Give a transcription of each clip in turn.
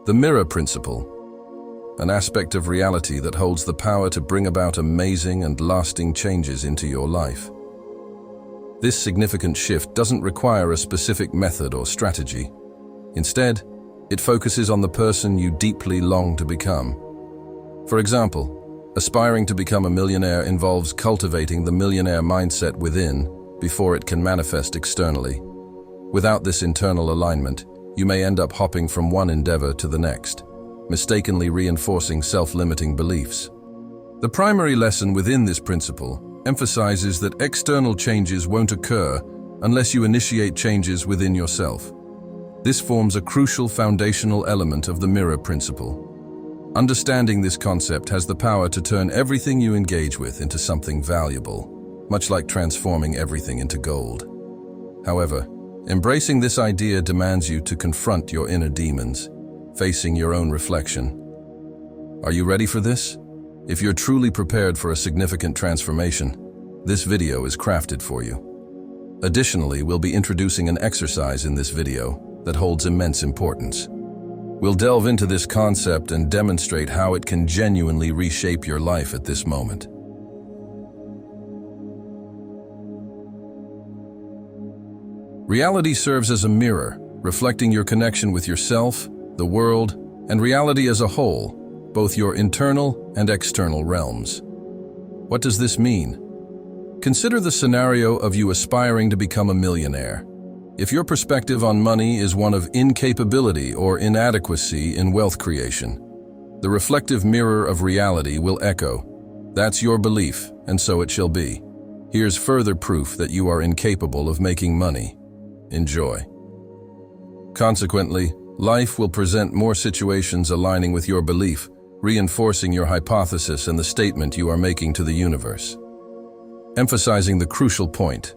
The mirror principle, an aspect of reality that holds the power to bring about amazing and lasting changes into your life. This significant shift doesn't require a specific method or strategy. Instead, it focuses on the person you deeply long to become. For example, aspiring to become a millionaire involves cultivating the millionaire mindset within before it can manifest externally. Without this internal alignment, you may end up hopping from one endeavor to the next, mistakenly reinforcing self-limiting beliefs. The primary lesson within this principle emphasizes that external changes won't occur unless you initiate changes within yourself. This forms a crucial foundational element of the mirror principle. Understanding this concept has the power to turn everything you engage with into something valuable, much like transforming everything into gold. However, embracing this idea demands you to confront your inner demons, facing your own reflection. Are you ready for this? If you're truly prepared for a significant transformation, this video is crafted for you. Additionally, we'll be introducing an exercise in this video that holds immense importance. We'll delve into this concept and demonstrate how it can genuinely reshape your life at this moment. Reality serves as a mirror, reflecting your connection with yourself, the world, and reality as a whole, both your internal and external realms. What does this mean? Consider the scenario of you aspiring to become a millionaire. If your perspective on money is one of incapability or inadequacy in wealth creation, the reflective mirror of reality will echo, "That's your belief, and so it shall be. Here's further proof that you are incapable of making money. Enjoy." Consequently, life will present more situations aligning with your belief, reinforcing your hypothesis and the statement you are making to the universe. Emphasizing the crucial point.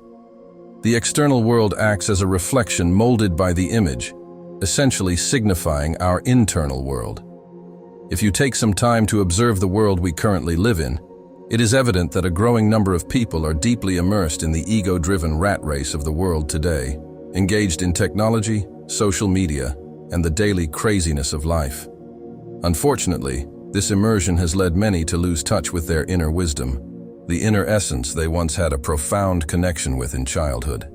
The external world acts as a reflection molded by the image, essentially signifying our internal world. If you take some time to observe the world we currently live in, it is evident that a growing number of people are deeply immersed in the ego-driven rat race of the world today, engaged in technology, social media, and the daily craziness of life. Unfortunately, this immersion has led many to lose touch with their inner wisdom, the inner essence they once had a profound connection with in childhood.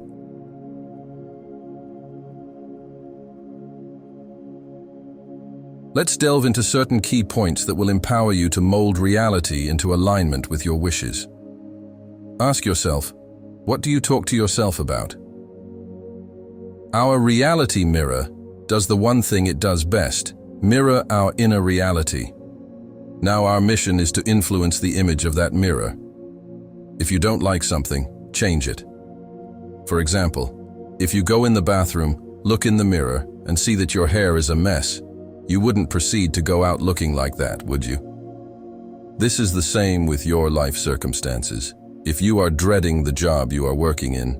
Let's delve into certain key points that will empower you to mold reality into alignment with your wishes. Ask yourself, what do you talk to yourself about? Our reality mirror does the one thing it does best: mirror our inner reality. Now our mission is to influence the image of that mirror. If you don't like something, change it. For example, if you go in the bathroom, look in the mirror, and see that your hair is a mess, you wouldn't proceed to go out looking like that, would you? This is the same with your life circumstances. If you are dreading the job you are working in,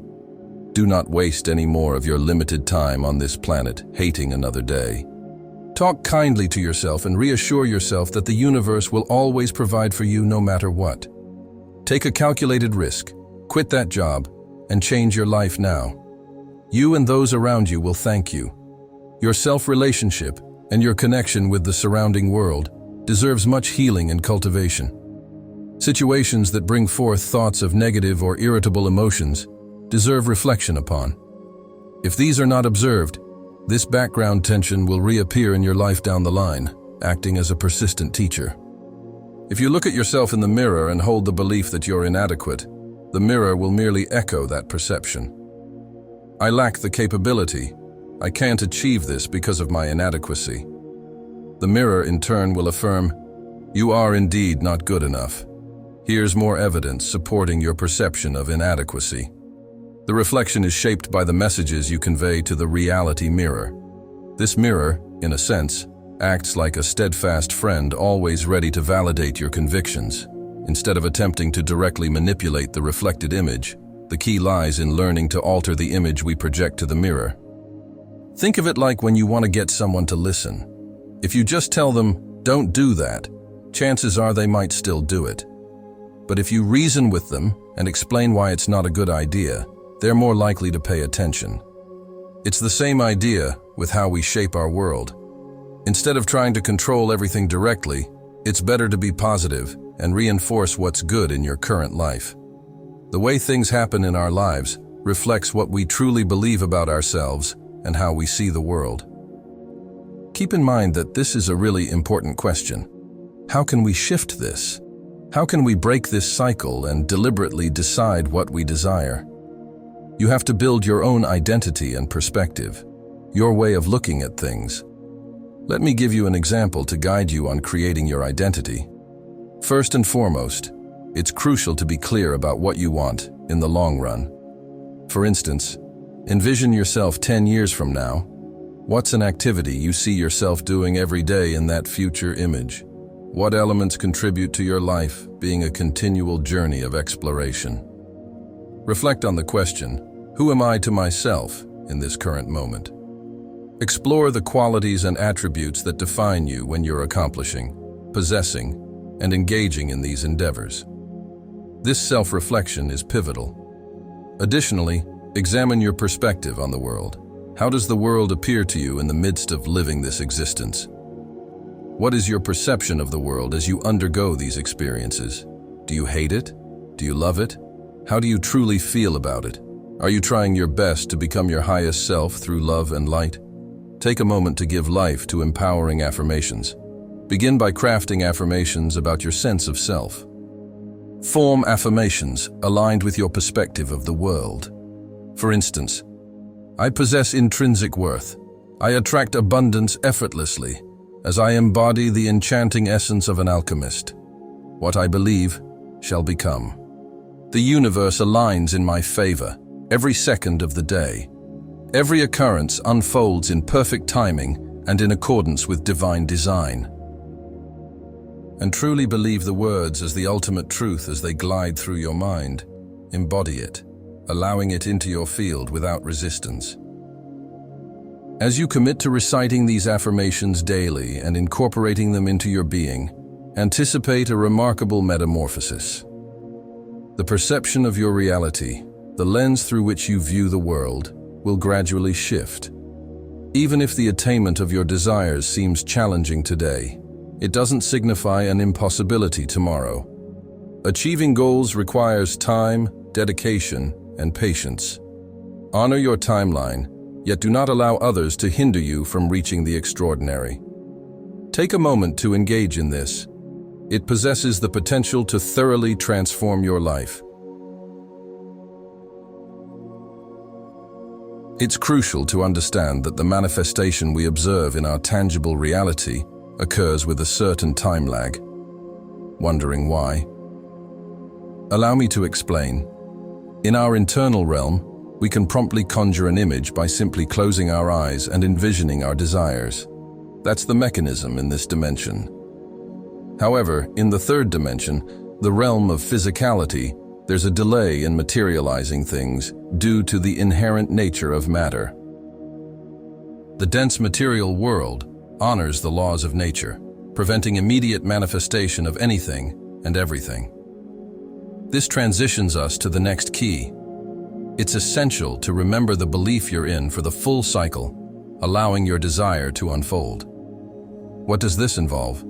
do not waste any more of your limited time on this planet hating another day. Talk kindly to yourself and reassure yourself that the universe will always provide for you no matter what. Take a calculated risk, quit that job, and change your life now. You and those around you will thank you. Your self-relationship and your connection with the surrounding world deserves much healing and cultivation. Situations that bring forth thoughts of negative or irritable emotions deserve reflection upon. If these are not observed, this background tension will reappear in your life down the line, acting as a persistent teacher. If you look at yourself in the mirror and hold the belief that you're inadequate, the mirror will merely echo that perception. "I lack the capability. I can't achieve this because of my inadequacy." The mirror, in turn, will affirm, "You are indeed not good enough. Here's more evidence supporting your perception of inadequacy." The reflection is shaped by the messages you convey to the reality mirror. This mirror, in a sense, acts like a steadfast friend always ready to validate your convictions. Instead of attempting to directly manipulate the reflected image, the key lies in learning to alter the image we project to the mirror. Think of it like when you want to get someone to listen. If you just tell them, "Don't do that," chances are they might still do it. But if you reason with them and explain why it's not a good idea, they're more likely to pay attention. It's the same idea with how we shape our world. Instead of trying to control everything directly, it's better to be positive and reinforce what's good in your current life. The way things happen in our lives reflects what we truly believe about ourselves and how we see the world. Keep in mind that this is a really important question. How can we shift this? How can we break this cycle and deliberately decide what we desire? You have to build your own identity and perspective, your way of looking at things. Let me give you an example to guide you on creating your identity. First and foremost, it's crucial to be clear about what you want in the long run. For instance, envision yourself 10 years from now. What's an activity you see yourself doing every day in that future image? What elements contribute to your life being a continual journey of exploration? Reflect on the question, who am I to myself in this current moment? Explore the qualities and attributes that define you when you're accomplishing, possessing, and engaging in these endeavors. This self-reflection is pivotal. Additionally, examine your perspective on the world. How does the world appear to you in the midst of living this existence? What is your perception of the world as you undergo these experiences? Do you hate it? Do you love it? How do you truly feel about it? Are you trying your best to become your highest self through love and light? Take a moment to give life to empowering affirmations. Begin by crafting affirmations about your sense of self. Form affirmations aligned with your perspective of the world. For instance, I possess intrinsic worth. I attract abundance effortlessly, as I embody the enchanting essence of an alchemist. What I believe shall become. The universe aligns in my favor every second of the day. Every occurrence unfolds in perfect timing and in accordance with divine design. And truly believe the words as the ultimate truth as they glide through your mind. Embody it, allowing it into your field without resistance. As you commit to reciting these affirmations daily and incorporating them into your being, anticipate a remarkable metamorphosis. The perception of your reality, the lens through which you view the world, will gradually shift. Even if the attainment of your desires seems challenging today, it doesn't signify an impossibility tomorrow. Achieving goals requires time, dedication, and patience. Honor your timeline, yet do not allow others to hinder you from reaching the extraordinary. Take a moment to engage in this. It possesses the potential to thoroughly transform your life. It's crucial to understand that the manifestation we observe in our tangible reality occurs with a certain time lag. Wondering why? Allow me to explain. In our internal realm, we can promptly conjure an image by simply closing our eyes and envisioning our desires. That's the mechanism in this dimension. However, in the third dimension, the realm of physicality, there's a delay in materializing things due to the inherent nature of matter. The dense material world honors the laws of nature, preventing immediate manifestation of anything and everything. This transitions us to the next key. It's essential to remember the belief you're in for the full cycle, allowing your desire to unfold. What does this involve?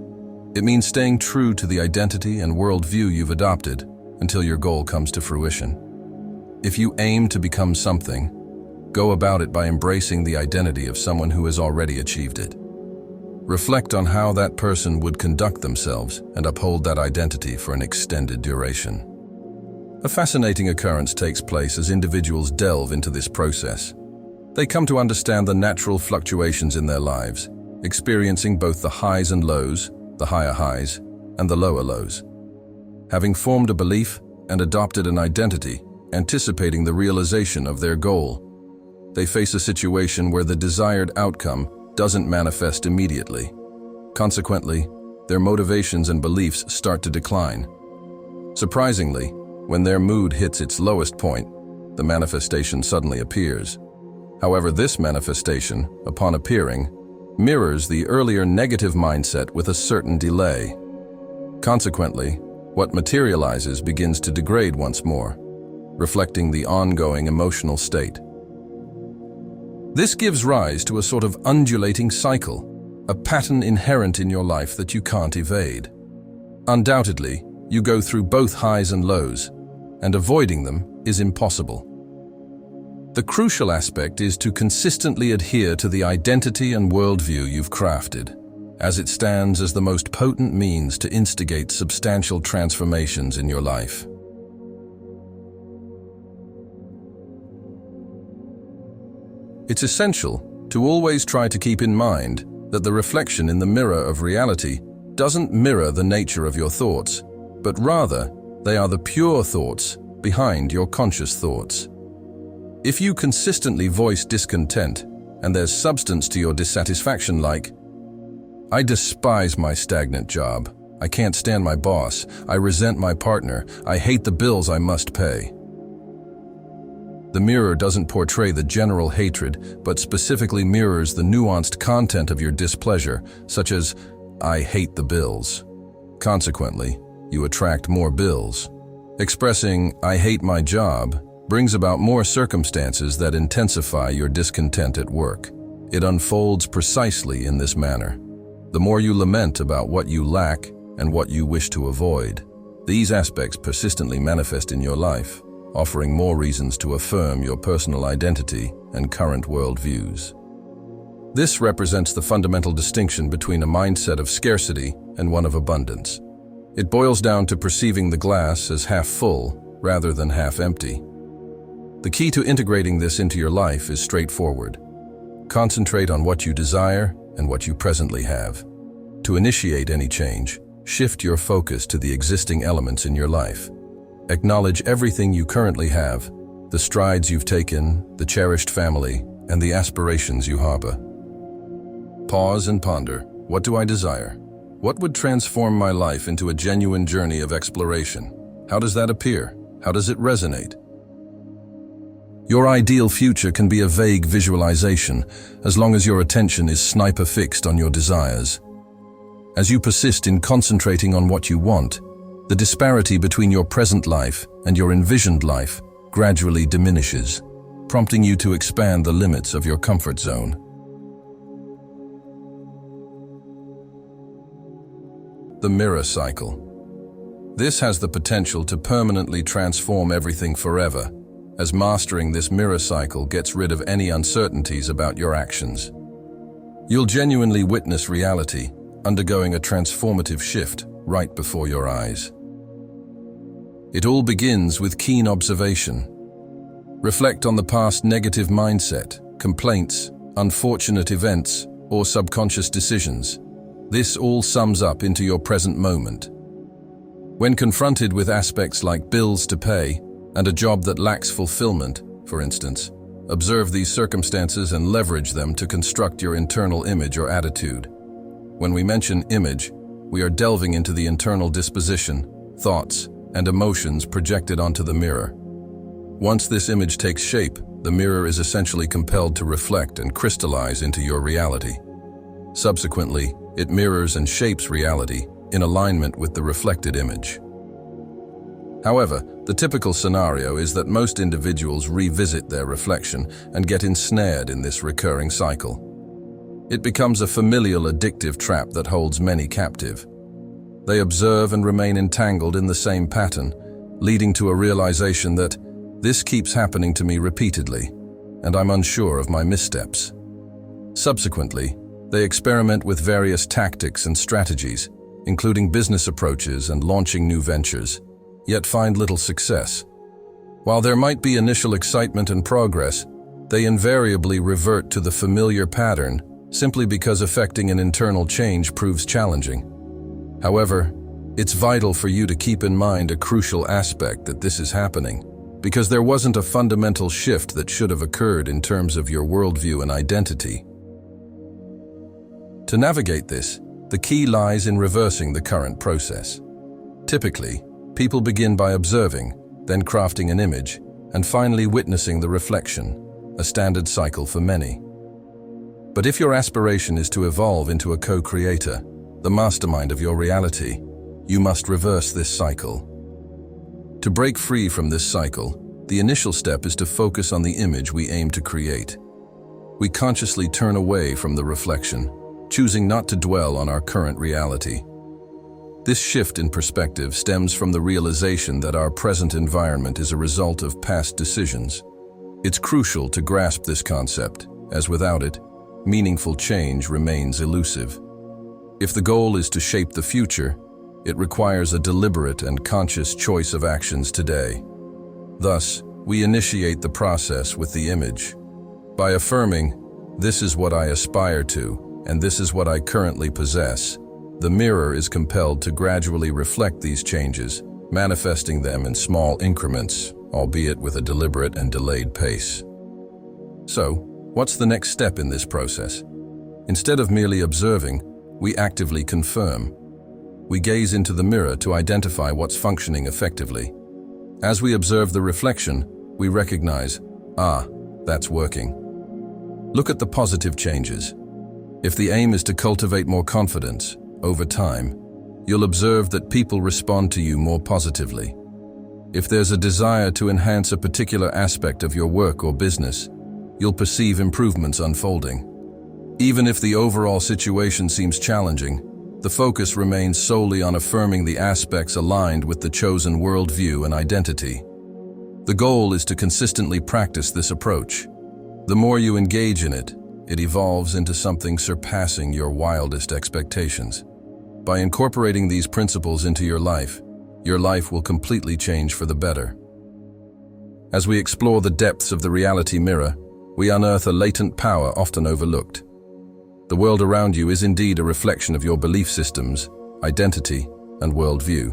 It means staying true to the identity and worldview you've adopted until your goal comes to fruition. If you aim to become something, go about it by embracing the identity of someone who has already achieved it. Reflect on how that person would conduct themselves and uphold that identity for an extended duration. A fascinating occurrence takes place as individuals delve into this process. They come to understand the natural fluctuations in their lives, experiencing both the highs and lows, the higher highs, and the lower lows. Having formed a belief and adopted an identity, anticipating the realization of their goal, they face a situation where the desired outcome doesn't manifest immediately. Consequently, their motivations and beliefs start to decline. Surprisingly, when their mood hits its lowest point, the manifestation suddenly appears. However, this manifestation, upon appearing, mirrors the earlier negative mindset with a certain delay. Consequently, what materializes begins to degrade once more, reflecting the ongoing emotional state. This gives rise to a sort of undulating cycle, a pattern inherent in your life that you can't evade. Undoubtedly, you go through both highs and lows, and avoiding them is impossible. The crucial aspect is to consistently adhere to the identity and worldview you've crafted, as it stands as the most potent means to instigate substantial transformations in your life. It's essential to always try to keep in mind that the reflection in the mirror of reality doesn't mirror the nature of your thoughts, but rather they are the pure thoughts behind your conscious thoughts. If you consistently voice discontent and there's substance to your dissatisfaction, like, "I despise my stagnant job, I can't stand my boss, I resent my partner, I hate the bills I must pay." The mirror doesn't portray the general hatred, but specifically mirrors the nuanced content of your displeasure, such as, "I hate the bills." Consequently, you attract more bills. Expressing, "I hate my job," brings about more circumstances that intensify your discontent at work. It unfolds precisely in this manner. The more you lament about what you lack and what you wish to avoid, these aspects persistently manifest in your life, offering more reasons to affirm your personal identity and current worldviews. This represents the fundamental distinction between a mindset of scarcity and one of abundance. It boils down to perceiving the glass as half full rather than half empty. The key to integrating this into your life is straightforward. Concentrate on what you desire and what you presently have. To initiate any change, shift your focus to the existing elements in your life. Acknowledge everything you currently have, the strides you've taken, the cherished family, and the aspirations you harbor. Pause and ponder. What do I desire? What would transform my life into a genuine journey of exploration? How does that appear? How does it resonate? Your ideal future can be a vague visualization, as long as your attention is sniper-fixed on your desires. As you persist in concentrating on what you want, the disparity between your present life and your envisioned life gradually diminishes, prompting you to expand the limits of your comfort zone. The mirror cycle. This has the potential to permanently transform everything forever, as mastering this mirror cycle gets rid of any uncertainties about your actions. You'll genuinely witness reality undergoing a transformative shift right before your eyes. It all begins with keen observation. Reflect on the past negative mindset, complaints, unfortunate events, or subconscious decisions. This all sums up into your present moment. When confronted with aspects like bills to pay and a job that lacks fulfillment, for instance, observe these circumstances and leverage them to construct your internal image or attitude. When we mention image, we are delving into the internal disposition, thoughts, and emotions projected onto the mirror. Once this image takes shape, the mirror is essentially compelled to reflect and crystallize into your reality. Subsequently, it mirrors and shapes reality in alignment with the reflected image. However, the typical scenario is that most individuals revisit their reflection and get ensnared in this recurring cycle. It becomes a familial addictive trap that holds many captive. They observe and remain entangled in the same pattern, leading to a realization that this keeps happening to me repeatedly, and I'm unsure of my missteps. Subsequently, they experiment with various tactics and strategies, including business approaches and launching new ventures, yet find little success. While there might be initial excitement and progress, they invariably revert to the familiar pattern simply because effecting an internal change proves challenging. However, it's vital for you to keep in mind a crucial aspect that this is happening, because there wasn't a fundamental shift that should have occurred in terms of your worldview and identity. To navigate this, the key lies in reversing the current process. Typically, people begin by observing, then crafting an image, and finally witnessing the reflection, a standard cycle for many. But if your aspiration is to evolve into a co-creator, the mastermind of your reality, you must reverse this cycle. To break free from this cycle, the initial step is to focus on the image we aim to create. We consciously turn away from the reflection, choosing not to dwell on our current reality. This shift in perspective stems from the realization that our present environment is a result of past decisions. It's crucial to grasp this concept, as without it, meaningful change remains elusive. If the goal is to shape the future, it requires a deliberate and conscious choice of actions today. Thus, we initiate the process with the image. By affirming, "This is what I aspire to, and this is what I currently possess," the mirror is compelled to gradually reflect these changes, manifesting them in small increments, albeit with a deliberate and delayed pace. So, what's the next step in this process? Instead of merely observing, we actively confirm. We gaze into the mirror to identify what's functioning effectively. As we observe the reflection, we recognize, that's working. Look at the positive changes. If the aim is to cultivate more confidence, over time, you'll observe that people respond to you more positively. If there's a desire to enhance a particular aspect of your work or business, you'll perceive improvements unfolding. Even if the overall situation seems challenging, the focus remains solely on affirming the aspects aligned with the chosen worldview and identity. The goal is to consistently practice this approach. The more you engage in it, it evolves into something surpassing your wildest expectations. By incorporating these principles into your life will completely change for the better. As we explore the depths of the reality mirror, we unearth a latent power often overlooked. The world around you is indeed a reflection of your belief systems, identity, and worldview.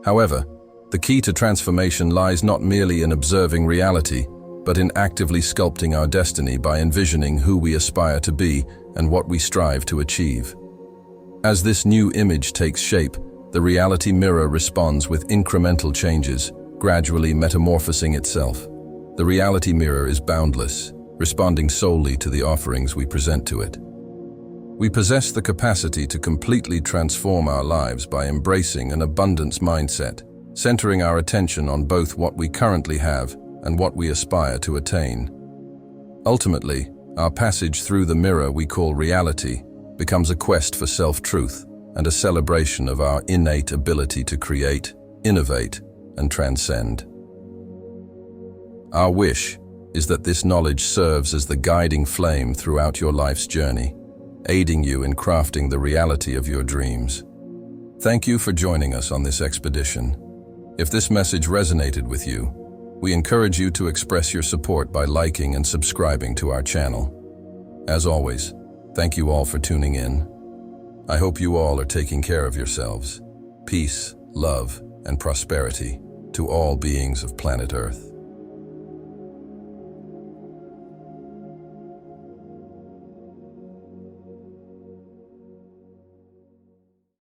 However, the key to transformation lies not merely in observing reality, but in actively sculpting our destiny by envisioning who we aspire to be and what we strive to achieve. As this new image takes shape, the reality mirror responds with incremental changes, gradually metamorphosing itself. The reality mirror is boundless, responding solely to the offerings we present to it. We possess the capacity to completely transform our lives by embracing an abundance mindset, centering our attention on both what we currently have and what we aspire to attain. Ultimately, our passage through the mirror we call reality becomes a quest for self-truth and a celebration of our innate ability to create, innovate, and transcend. Our wish is that this knowledge serves as the guiding flame throughout your life's journey, aiding you in crafting the reality of your dreams. Thank you for joining us on this expedition. If this message resonated with you, we encourage you to express your support by liking and subscribing to our channel. As always, thank you all for tuning in. I hope you all are taking care of yourselves. Peace, love, and prosperity to all beings of planet Earth.